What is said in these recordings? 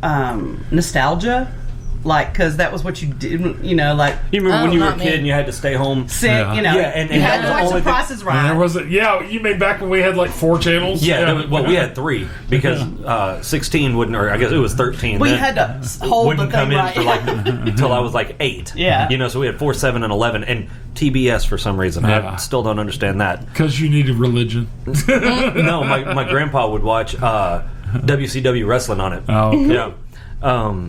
nostalgia. Like, because that was what you did, you know, like... You remember when you were a kid and you had to stay home? Sick, you know. Yeah, and you had to watch The Price is Right. You mean back when we had like 4 channels? Yeah, well, we had 3 because 16 wouldn't, or I guess it was 13. Well, you had to hold wouldn't the thing come in right. for like until I was like 8. Yeah. You know, so we had 4, 7, and 11, and TBS for some reason. Yeah. I still don't understand that. Because you needed religion. No, my grandpa would watch WCW wrestling on it. Oh, okay. Yeah.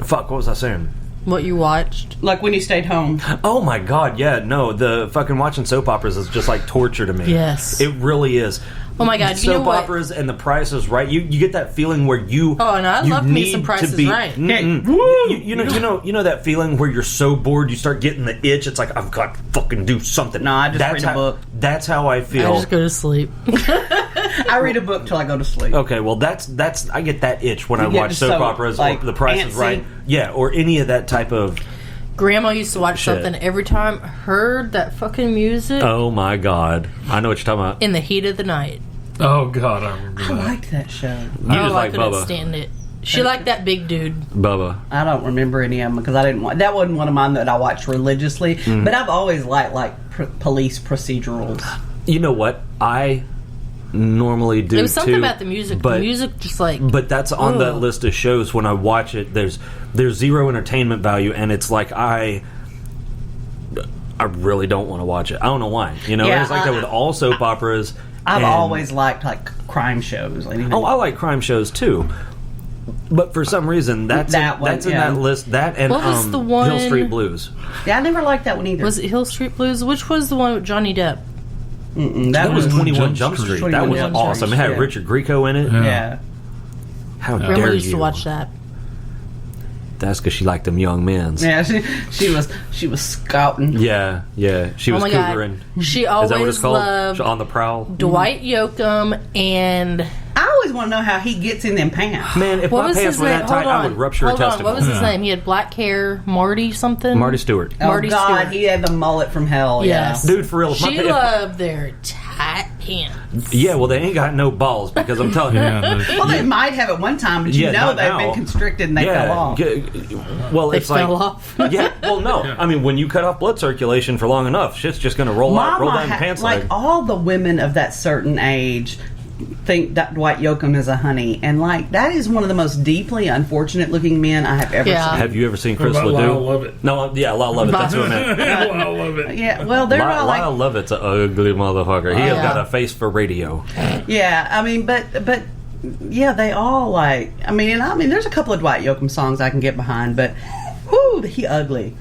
Fuck, what was I saying? What you watched? Like when you stayed home. Oh my god, yeah, no, the fucking watching soap operas is just like torture to me. Yes. It really is. Oh my god, you know soap what? operas and The Price is Right. You get that feeling where you Oh, and I you love me need some Price to is be, Right. You know that feeling where you're so bored you start getting the itch. It's like I've got to fucking do something. No, I just read a book. That's how I feel. I just go to sleep. I read a book till I go to sleep. Okay, well that's I get that itch when I watch soap operas like or The Price is Right. Yeah, or any of that type of Grandma used to watch shit. something every time heard that fucking music Oh my god. I know what you're talking about. in the heat of the night. Oh, God, I remember I that. liked that show. You just like I couldn't Bubba. stand it. She liked that big dude. Bubba. I don't remember any of them because I didn't want. That wasn't one of mine that I watched religiously. But I've always liked police procedurals. You know what? I normally do There was something too, about the music. but, The music just like... But that's on that list of shows. When I watch it, there's zero entertainment value, and it's like I really don't want to watch it. I don't know why. You know, Yeah, it's like that with all soap operas. I've and- always liked like crime shows. Oh, I like crime shows too. But for some reason, that's in that list. That and What was the one- Hill Street Blues. Yeah, I never liked that one either. Was it Hill Street Blues? Which was the one with Johnny Depp? That was 21 Jump Street. That 21 was Jump awesome. Street, It had yeah. Richard Grieco in it. Yeah. How Grandma dare used you? to watch that. That's because she liked them young men's. Yeah, she was scouting. Yeah. She was Oh my God. cougering. She Is that what always it's called? loved On the Prowl? Dwight Yoakam and... I always want to know how he gets in them pants. Man, if What my was pants his were name? that tight, I would rupture a Hold on. testicle. What was his name? He had black hair. Marty something? Marty Stewart. Marty oh God, Stewart. he had the mullet from hell. Yes. Dude, for real. if my She pants- loved their tight pants. Yeah, well, they ain't got no balls because I'm telling you. Well, they might have at one time, but you Yeah, know not they've now. been constricted and they fell off. Well, They it's like fell off. Yeah, well, no. I mean, when you cut off blood circulation for long enough, shit's just going to roll down the pants like leg. all the women of that certain age think that Dwight Yoakam is a honey, and like that is one of the most deeply unfortunate looking men I have ever Yeah. seen. Have you ever seen Chris What about Ledoux? Lyle Lovett? No, yeah, Lyle Lovett. That's who I meant. I love it. Yeah, well, they're all like, Lyle Lovett's an ugly motherfucker. He has Yeah. got a face for radio. yeah. I mean, but yeah, they all like. I mean, there's a couple of Dwight Yoakam songs I can get behind, but whoo, he ugly.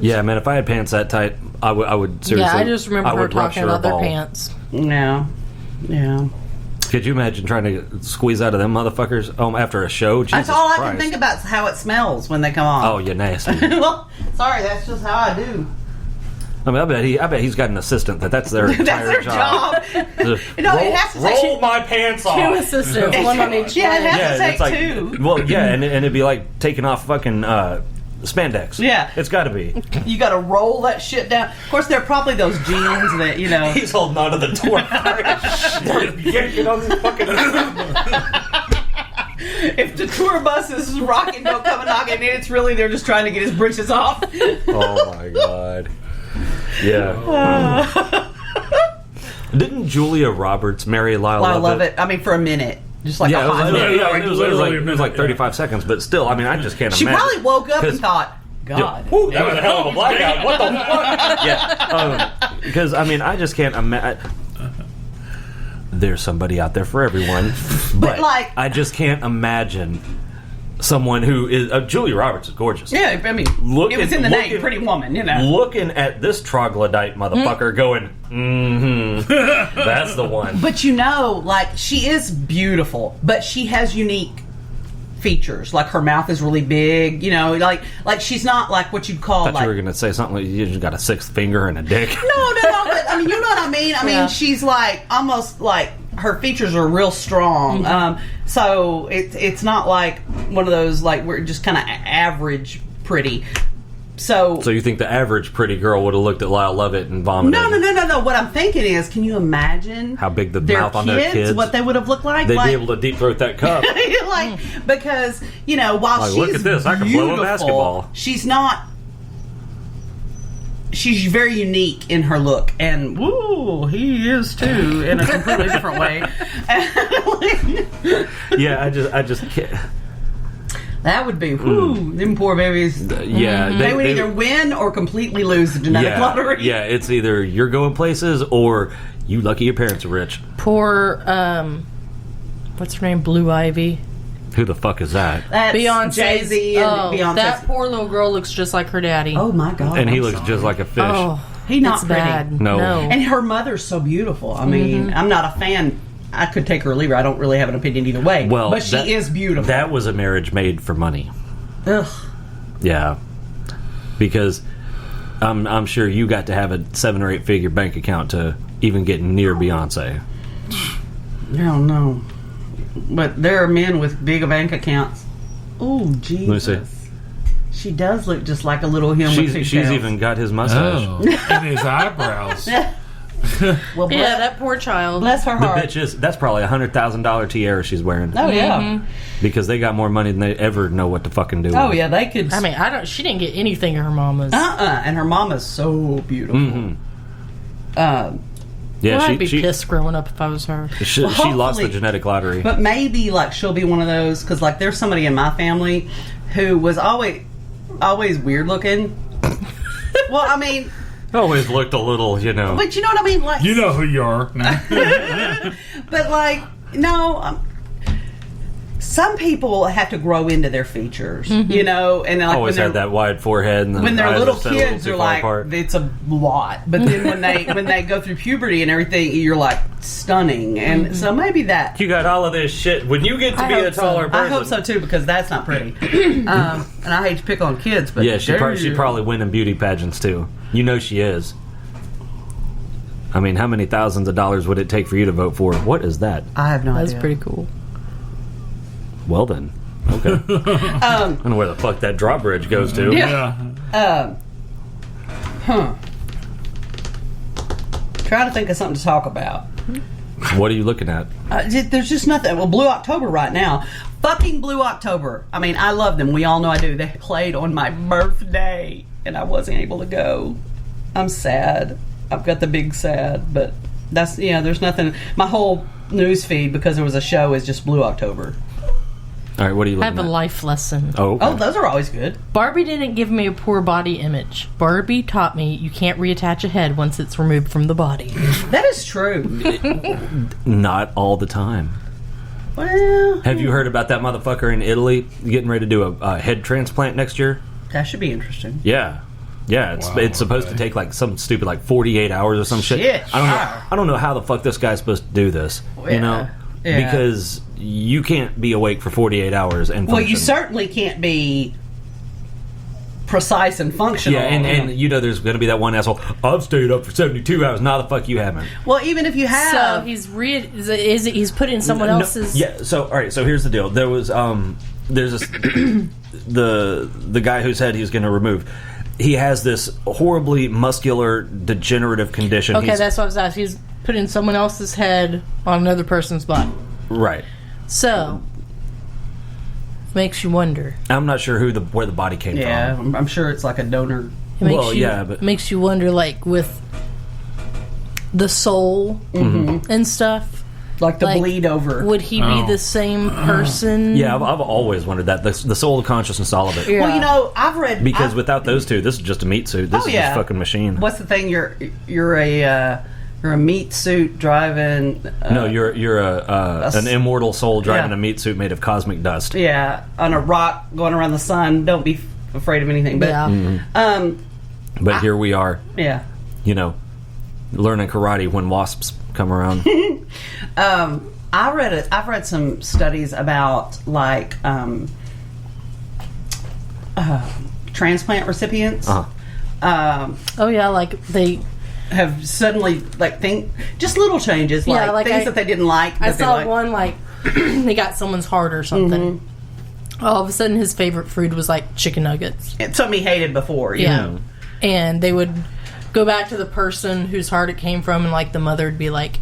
Yeah, man, if I had pants that tight, I would seriously. Yeah, I just remember I her would talking rupture a about their ball. pants. Yeah. Could you imagine trying to squeeze out of them motherfuckers after a show? Jesus That's all I Christ. can think about is how it smells when they come on. Oh, you're nasty. Well, sorry, that's just how I do. I mean, I bet he's got an assistant that's their entire That's their job. Just You know, it has to take roll my pants off. Two assistants, one on each Yeah, it leg. has to take it's like, two. well, yeah, and it'd be like taking off fucking spandex. Yeah. It's got to be. You got to roll that shit down. Of course, there are probably those jeans that He's holding on to the door. Get on this fucking. If the tour bus is rocking, don't come and knocking in. It's really they're just trying to get his britches off. Oh my god. Yeah. Didn't Julia Roberts marry Lyle I Lovett? love it. I mean, for a minute, just like Yeah, a hot minute. it was like 35 seconds, but still, I mean, I just can't She imagine. probably woke up and 'Cause- thought, God. Woo, that was a hell of a blackout. What the fuck? Yeah. Because, I mean, I just can't imagine. There's somebody out there for everyone. But like- I just can't imagine someone who is. Julia Roberts is gorgeous. Yeah, I mean, it was in the name, Pretty Woman, you know. Looking at this troglodyte motherfucker going, that's the one. But you know, like, she is beautiful, but she has unique features. Like, her mouth is really big, you know, like she's not like what you'd call I thought like... you were going to say something like you just got a sixth finger and a dick. No, but I mean, you know what I mean? I mean, she's like, almost like, her features are real strong. So it's not like one of those, like, we're just kind of average pretty. So you think the average pretty girl would have looked at Lyle Lovett and vomited? No. What I'm thinking is, can you imagine how big the their mouth on their kids? what they would have looked like? They'd like, be able to deep throat that cup. like, because, while Like, she's look at this, I can blow a beautiful, basketball. she's not. She's very unique in her look, and woo, he is too, in a completely different way. Yeah, I just can't. That would be, them poor babies. Yeah, They would either win or completely lose the genetic lottery. Yeah, it's either you're going places or you lucky your parents are rich. Poor, what's her name? Blue Ivy. Who the fuck is that? That's Beyonce's. Jay-Z and Beyonce. That poor little girl looks just like her daddy. Oh my God. And he I'm looks sorry. just like a fish. Oh, He not it's pretty. bad. No. And her mother's so beautiful. I mean, I'm not a fan. I could take her or leave her. I don't really have an opinion either way. Well, but she is beautiful. That was a marriage made for money. Ugh. Yeah, because I'm sure you got to have a 7 or 8 figure bank account to even get near Beyonce. I don't know. But there are men with big bank accounts. Oh, Jesus. Let me see. She does look just like a little him with pigtails. She's even got his mustache. Oh, and his eyebrows. Well, Yeah, that poor child. bless her The heart. bitch is that's probably $100,000 tiara she's wearing Oh, yeah. because they got more money than they ever know what to fucking do. Oh, with. yeah, they could. I mean, she didn't get anything of her mama's. And her mama's so beautiful. Yeah, Well, I'd be she pissed growing up if I was her. she lost the hopefully- genetic lottery. But maybe, like, she'll be one of those, because, like, there's somebody in my family who was always weird looking. Well, I mean, Always looked a little, but you know what I mean? Like, You know who you are. but, like, no, some people have to grow into their features, and like always when had that wide forehead. And the when they're eyes little are set a little kids too are far like apart. it's a lot, but then when they go through puberty and everything, you're like stunning, and so maybe that. You got all of this shit. When you get to I be a hope so. taller person, I hope so too, because that's not pretty. And I hate to pick on kids, but Yeah, she'd probably win in beauty pageants too. You know she is. I mean, how many thousands of dollars would it take for you to vote for? What is that? I have no That's idea. pretty cool. Well then, okay. I don't know where the fuck that drawbridge goes to. Yeah. Yeah. Trying to think of something to talk about. What are you looking at? There's just nothing. Well, Blue October right now. Fucking Blue October. I mean, I love them. We all know I do. They played on my birthday, and I wasn't able to go. I'm sad. I've got the big sad, but that's, there's nothing. My whole news feed, because there was a show, is just Blue October. All right, what are you I looking have a at? life lesson. Oh, okay. Oh, those are always good. Barbie didn't give me a poor body image. Barbie taught me you can't reattach a head once it's removed from the body. That is true. Not all the time. Well, Have you heard about that motherfucker in Italy getting ready to do a head transplant next year? that should be interesting. Yeah. Yeah, it's supposed to take like some stupid 48 hours or some shit. Shit, I don't know how the fuck this guy's supposed to do this. Yeah. Because you can't be awake for 48 hours and function. Well, you certainly can't be precise and functional. Yeah, and there's going to be that one asshole. I've stayed up for 72 hours. Nah, the fuck you haven't. well, even if you have, So he's put in someone else's. Yeah. So all right. So here's the deal. There was there's this the guy whose head he's going to remove. He has this horribly muscular degenerative condition. Okay, that's what I was asking. He's put in someone else's head on another person's body. Right. So makes you wonder. I'm not sure where the body came yeah, from. I'm sure it's like a donor. It makes Well, you, yeah, but- makes you wonder, like with the soul and stuff. Like the Like, bleed over. Would he be the same person? Yeah, I've always wondered that the soul, the consciousness, all of it. Yeah. Well, I've read Because without those two, this is just a meat suit. This is just a fucking machine. What's the thing? You're a meat suit driving. No, you're an immortal soul driving Yeah. a meat suit made of cosmic dust. Yeah, on a rock going around the sun. Don't be afraid of anything. But Yeah. But here we are, yeah. learning karate when wasps come around. I've read some studies about transplant recipients. Oh yeah, like they. Have suddenly think just little changes, Yeah, like things that they didn't like. I that they saw liked. one they got someone's heart or something. All of a sudden, his favorite food was like chicken nuggets. It's something he hated before. You know? And they would go back to the person whose heart it came from, and like the mother would be like,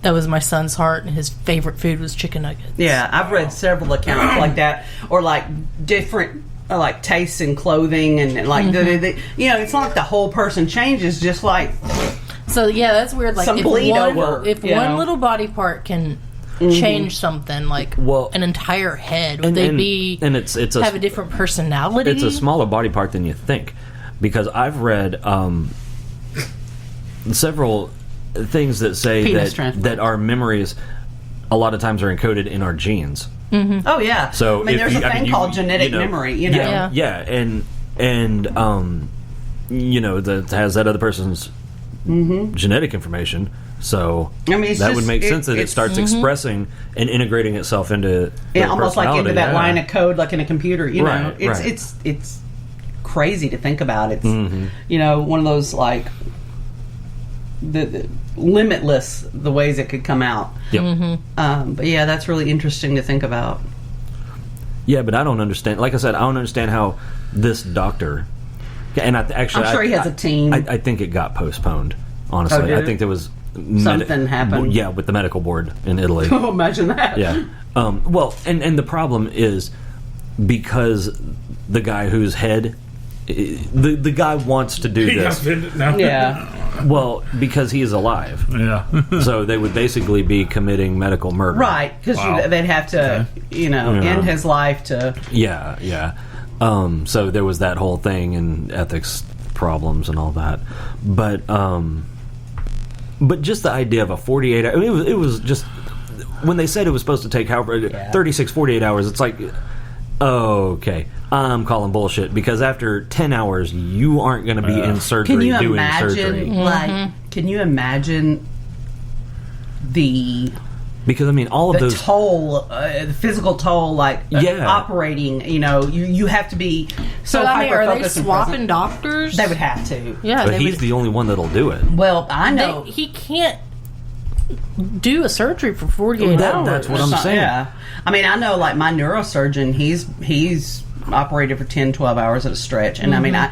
that was my son's heart, and his favorite food was chicken nuggets. Yeah, I've read several accounts like that, or like different like tastes in clothing, and like it's not like the whole person changes, just like So yeah, that's weird. Like some bleed over. If one little body part can change something, like an entire head, would and it's have a different personality? It's a smaller body part than you think, because I've read several things that say that our memories a lot of times are encoded in our genes. Mm-hmm. Oh yeah. So I mean, there's a thing called genetic memory. Yeah, and that has that other person's genetic information. So I mean, that would make sense that it starts expressing and integrating itself into almost like into that line of code, like in a computer. Right. It's crazy to think about. It's one of those like the limitless the ways it could come out. Yep. But yeah, that's really interesting to think about. Yeah, but I don't understand. Like I said, I don't understand how this doctor. And I'm sure he has a team. I think it got postponed. Honestly, I think there was something happened. Yeah, with the medical board in Italy. Oh, imagine that. Yeah. Well, and the problem is because the guy whose head, the guy wants to do this. Yeah. Well, because he is alive. Yeah. So they would basically be committing medical murder. Right, because they'd have to, end his life to... Yeah. So there was that whole thing and ethics problems and all that. But just the idea of a 48 hour... I mean, it was just... When they said it was supposed to take 36, 48 hours, it's like... Okay, I'm calling bullshit, because after 10 hours, you aren't going to be in surgery doing surgery. Can you imagine the... Because, I mean, all of those... toll, the physical toll, operating, you have to be so hyper-focused. Are they swapping doctors? They would have to. Yeah, but he's the only one that'll do it. Well, I know. He can't do a surgery for 48 hours. That's what I'm saying. Yeah. I mean, I know, like, my neurosurgeon, he's operated for 10, 12 hours at a stretch. And, I mean, I've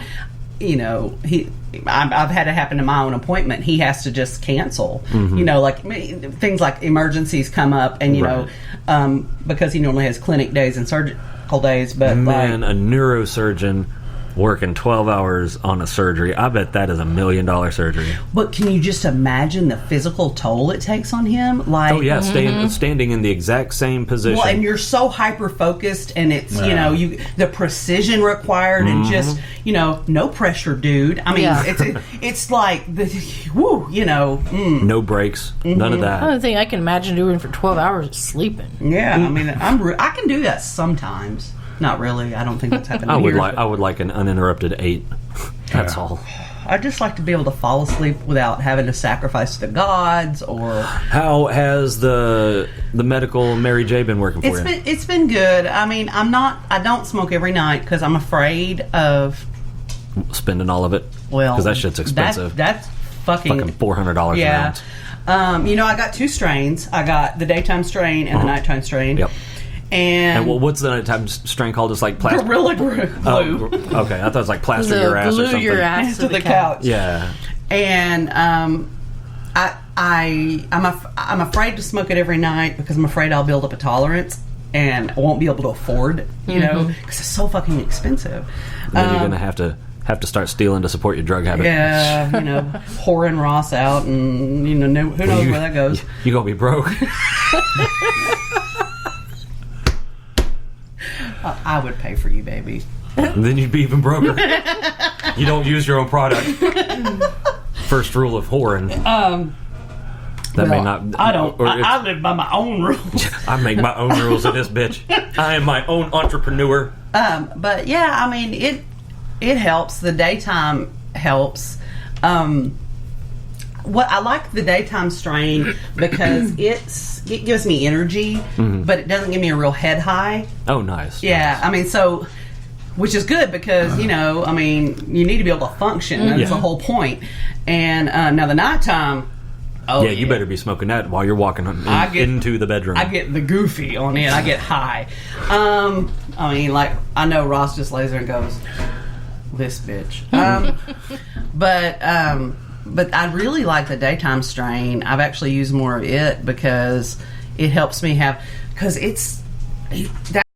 had it happen to my own appointment. He has to just cancel. Things like emergencies come up, and, because he normally has clinic days and surgical days. But, man, a neurosurgeon working 12 hours on a surgery, I bet that is $1 million surgery. But can you just imagine the physical toll it takes on him? Like, standing in the exact same position. Well, and you're so hyper focused, and it's the precision required, and just no pressure, dude. I mean, it's like no breaks, none of that. The only thing I can imagine doing for 12 hours is sleeping. Yeah, I mean, I can do that sometimes. Not really. I don't think that's happening. I would like an uninterrupted 8. That's all. I just like to be able to fall asleep without having to sacrifice to the gods. Or how has the medical Mary J been working for you? It's been good. I mean, I don't smoke every night because I'm afraid of spending all of it. Well, because that shit's expensive. That's fucking $400 an ounce. I got 2 strains. I got the daytime strain and the nighttime strain. Yep. And what's the nighttime strain called? It's like plastic. Gorilla Glue. Okay, I thought it was like plaster your ass or something. Glue your ass to the couch. Yeah. And I'm afraid to smoke it every night because I'm afraid I'll build up a tolerance and I won't be able to afford it, because it's so fucking expensive. Then you're gonna have to start stealing to support your drug habit. Yeah, whoring Ross out, and who knows where that goes. You're gonna be broke. I would pay for you, baby. And then you'd be even broker. You don't use your own product. First rule of whoring. May not. I don't. I live by my own rules. I make my own rules of this bitch. I am my own entrepreneur. But yeah, I mean, it helps. The daytime helps. What I like the daytime strain because it gives me energy, but it doesn't give me a real head high. Oh, nice. Yeah, nice. I mean, so which is good because you need to be able to function. That's the whole point. And now the nighttime. Oh, you better be smoking that while you're walking into the bedroom. I get the goofy on it. I get high. I know Ross just lays there and goes, "This bitch." but I really like the daytime strain. I've actually used more of it because it helps me have, because that